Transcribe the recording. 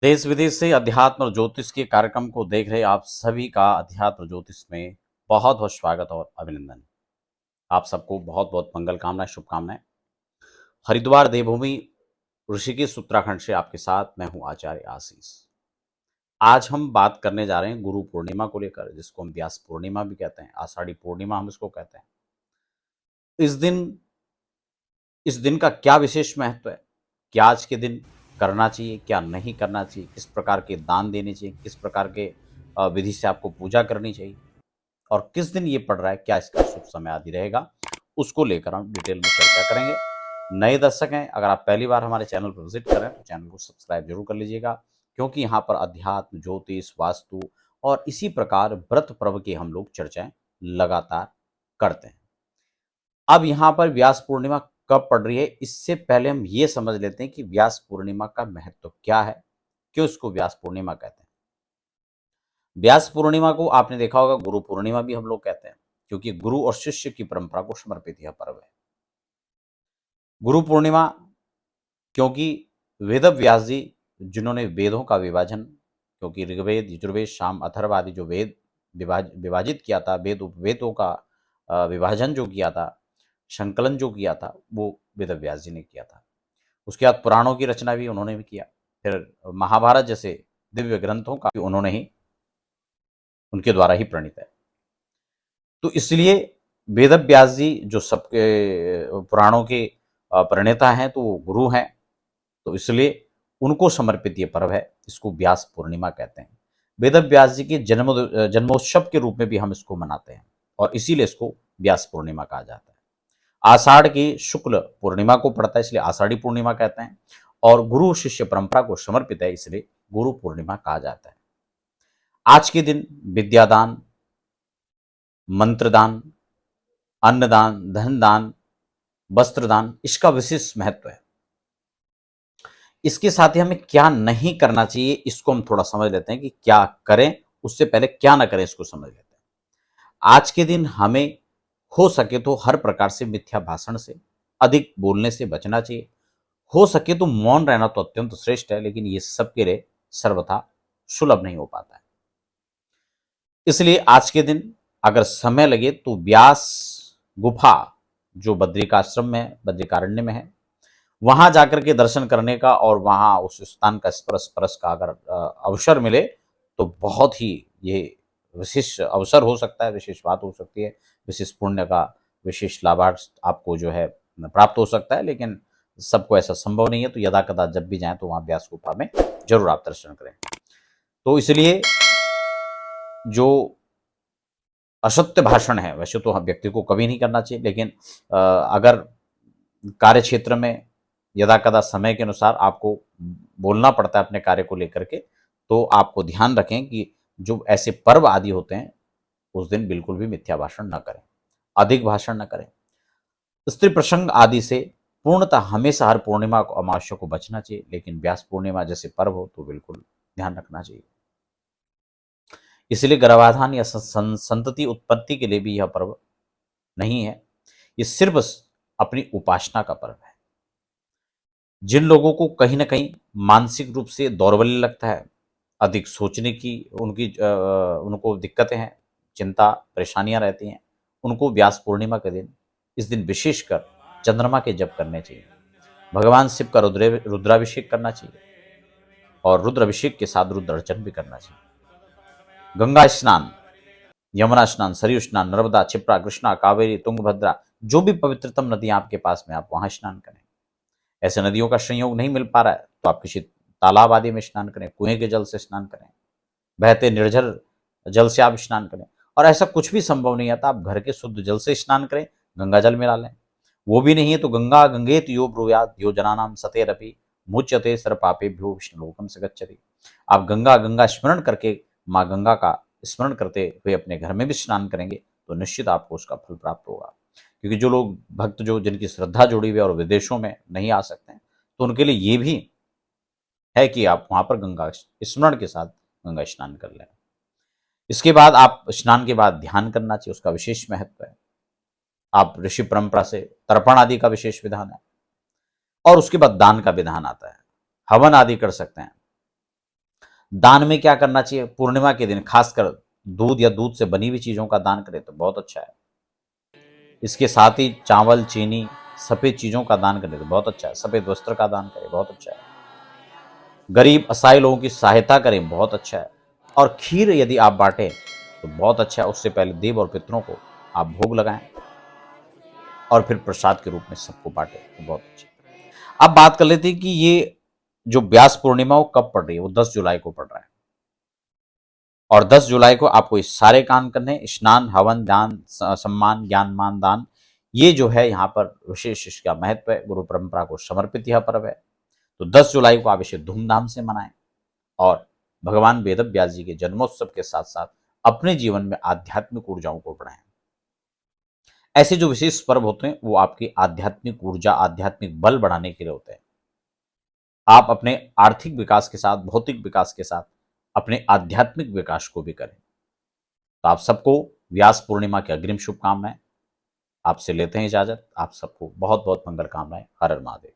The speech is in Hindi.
देश विदेश से अध्यात्म और ज्योतिष के कार्यक्रम को देख रहे आप सभी का अध्यात्म ज्योतिष में बहुत बहुत स्वागत और अभिनंदन। आप सबको बहुत बहुत मंगल कामनाएं, शुभकामनाएं। हरिद्वार देवभूमि ऋषिकेश उत्तराखंड से आपके साथ मैं हूं आचार्य आशीष। आज हम बात करने जा रहे हैं गुरु पूर्णिमा को लेकर, जिसको हम व्यास पूर्णिमा भी कहते हैं, आषाढ़ी पूर्णिमा हम इसको कहते हैं। इस दिन इस दिन का क्या विशेष महत्व है, क्या आज के दिन करना चाहिए, क्या नहीं करना चाहिए, किस प्रकार के दान देने चाहिए, किस प्रकार के विधि से आपको पूजा करनी चाहिए और किस दिन ये पड़ रहा है, क्या इसका शुभ समय आदि रहेगा, उसको लेकर हम डिटेल में चर्चा करेंगे। नए दर्शक हैं, अगर आप पहली बार हमारे चैनल पर विजिट करें तो चैनल को सब्सक्राइब जरूर कर लीजिएगा, क्योंकि यहाँ पर अध्यात्म, ज्योतिष, वास्तु और इसी प्रकार व्रत पर्व की हम लोग चर्चाएं लगातार करते हैं। अब यहाँ पर व्यास पूर्णिमा कब पड़ रही है, इससे पहले हम ये समझ लेते हैं कि व्यास पूर्णिमा का महत्व क्या है, क्यों इसको व्यास पूर्णिमा कहते हैं। व्यास पूर्णिमा को आपने देखा होगा गुरु पूर्णिमा भी हम लोग कहते हैं, क्योंकि गुरु और शिष्य की परंपरा को समर्पित यह पर्व है। गुरु पूर्णिमा क्योंकि वेद व्यास जी, जिन्होंने वेदों का विभाजन, क्योंकि ऋग्वेद, यजुर्वेद, साम, अथर्व आदि जो वेद विभाजित किया था, वेद उपवेदों का विभाजन जो किया था, संकलन जो किया था, वो वेद व्यास जी ने किया था। उसके बाद पुराणों की रचना भी उन्होंने भी किया। फिर महाभारत जैसे दिव्य ग्रंथों का भी उन्होंने ही, उनके द्वारा ही प्रणीत है। तो इसलिए वेद व्यास जी जो सबके पुराणों के प्रणेता हैं, तो वो गुरु हैं, तो इसलिए उनको समर्पित ये पर्व है, इसको व्यास पूर्णिमा कहते हैं। वेद व्यास जी के जन्मोत्सव के रूप में भी हम इसको मनाते हैं और इसीलिए इसको व्यास पूर्णिमा कहा जाता है। आषाढ़ की शुक्ल पूर्णिमा को पड़ता है, इसलिए आषाढ़ी पूर्णिमा कहते हैं, और गुरु शिष्य परंपरा को समर्पित है, इसलिए गुरु पूर्णिमा कहा जाता है। आज के दिन विद्यादान, मंत्रदान, अन्नदान, धनदान, वस्त्रदान, इसका विशेष महत्व है। इसके साथ ही हमें क्या नहीं करना चाहिए, इसको हम थोड़ा समझ लेते हैं कि क्या करें, उससे पहले क्या ना करें इसको समझ लेते हैं। आज के दिन हमें हो सके तो हर प्रकार से मिथ्या भाषण से, अधिक बोलने से बचना चाहिए। हो सके तो मौन रहना तो अत्यंत श्रेष्ठ है, लेकिन ये सबके लिए सर्वथा सुलभ नहीं हो पाता है। इसलिए आज के दिन अगर समय लगे तो व्यास गुफा, जो बद्रिकाश्रम में है, बद्रिकारण्य में है, वहां जाकर के दर्शन करने का और वहां उस स्थान का स्पर्श स्पर्श का अगर अवसर मिले तो बहुत ही ये विशेष अवसर हो सकता है, विशेष बात हो सकती है, विशेष पुण्य का विशेष लाभार्थ आपको जो है प्राप्त हो सकता है। लेकिन सबको ऐसा संभव नहीं है, तो यदा कदा जब भी जाएं तो वहां व्यास गुफा में जरूर आप दर्शन करें। तो इसलिए जो असत्य भाषण है, वैसे तो हम व्यक्ति को कभी नहीं करना चाहिए, लेकिन अगर कार्य क्षेत्र में यदा कदा समय के अनुसार आपको बोलना पड़ता है अपने कार्य को लेकर के, तो आपको ध्यान रखें कि जो ऐसे पर्व आदि होते हैं उस दिन बिल्कुल भी मिथ्या भाषण न करें, अधिक भाषण न करें। स्त्री प्रसंग आदि से पूर्णतः हमेशा हर पूर्णिमा को, अमावस्या को बचना चाहिए, लेकिन व्यास पूर्णिमा जैसे पर्व हो तो बिल्कुल ध्यान रखना चाहिए। इसलिए गर्भाधान या संतति उत्पत्ति के लिए भी यह पर्व नहीं है, ये सिर्फ अपनी उपासना का पर्व है। जिन लोगों को कहीं ना कहीं मानसिक रूप से दौर्बल्य लगता है, अधिक सोचने की उनको दिक्कतें हैं, चिंता परेशानियां रहती हैं, उनको व्यास पूर्णिमा के दिन, इस दिन विशेषकर चंद्रमा के जप करने चाहिए, भगवान शिव का रुद्राभिषेक करना चाहिए और रुद्राभिषेक के साथ रुद्र अर्चन भी करना चाहिए। गंगा स्नान, यमुना स्नान, सरयू स्नान, नर्मदा, क्षिप्रा, कृष्णा, कावेरी, तुंगभद्रा, जो भी पवित्रतम नदियां आपके पास में, आप वहां स्नान करें। ऐसे नदियों का संयोग नहीं मिल पा रहा है तो आप किसी तालाब आदि में स्नान करें, कुएं के जल से स्नान करें, बहते निर्जल जल से आप स्नान करें। और ऐसा कुछ भी संभव नहीं आता, आप घर के शुद्ध जल से स्नान करें, गंगा जल मिला लें। वो भी नहीं है तो गंगा गंगेत यो ब्रूयात यो जनानाम सतेरपि मुच्यते सर्व पापेभ्यो विष्णुलोकम स गच्छति। आप गंगा गंगा स्मरण करके, माँ गंगा का स्मरण करते हुए अपने घर में भी स्नान करेंगे तो निश्चित आपको उसका फल प्राप्त होगा। क्योंकि जो लोग भक्त, जो जिनकी श्रद्धा जुड़ी हुई है और विदेशों में नहीं आ सकते हैं, तो उनके लिए ये भी है कि आप वहां पर गंगा स्मरण के साथ गंगा स्नान कर लें। इसके बाद आप स्नान के बाद ध्यान करना चाहिए, उसका विशेष महत्व है। आप ऋषि परंपरा से तर्पण आदि का विशेष विधान है और उसके बाद दान का विधान आता है, हवन आदि कर सकते हैं। दान में क्या करना चाहिए, पूर्णिमा के दिन खासकर दूध या दूध से बनी हुई चीजों का दान करें तो बहुत अच्छा है। इसके साथ ही चावल, चीनी, सफेद चीजों का दान करें तो बहुत अच्छा है। सफेद वस्त्र का दान करें, बहुत अच्छा है। गरीब असहाय लोगों की सहायता करें, बहुत अच्छा है। और खीर यदि आप बांटें तो बहुत अच्छा है। उससे पहले देव और पितरों को आप भोग लगाएं और फिर प्रसाद के रूप में सबको बांटें तो बहुत अच्छा है। अब बात कर लेते हैं कि ये जो व्यास पूर्णिमा वो कब पड़ रही है। वो 10 जुलाई को पड़ रहा है और 10 जुलाई को आपको ये सारे काम करने हैं। स्नान, हवन, दान, सम्मान, ज्ञान, मान, दान, ये जो है यहाँ पर विशेष इसका महत्व है। गुरु परंपरा को समर्पित यह पर्व है। तो 10 जुलाई को आप इसे धूमधाम से मनाएं और भगवान वेद व्यास जी के जन्मोत्सव के साथ साथ अपने जीवन में आध्यात्मिक ऊर्जाओं को बढ़ाएं। ऐसे जो विशेष पर्व होते हैं वो आपकी आध्यात्मिक ऊर्जा, आध्यात्मिक बल बढ़ाने के लिए होते हैं। आप अपने आर्थिक विकास के साथ, भौतिक विकास के साथ अपने आध्यात्मिक विकास को भी करें। तो आप सबको व्यास पूर्णिमा की अग्रिम शुभकामनाएं। आपसे लेते हैं इजाजत। आप सबको बहुत बहुत मंगल कामनाएं। हर हर महादेव।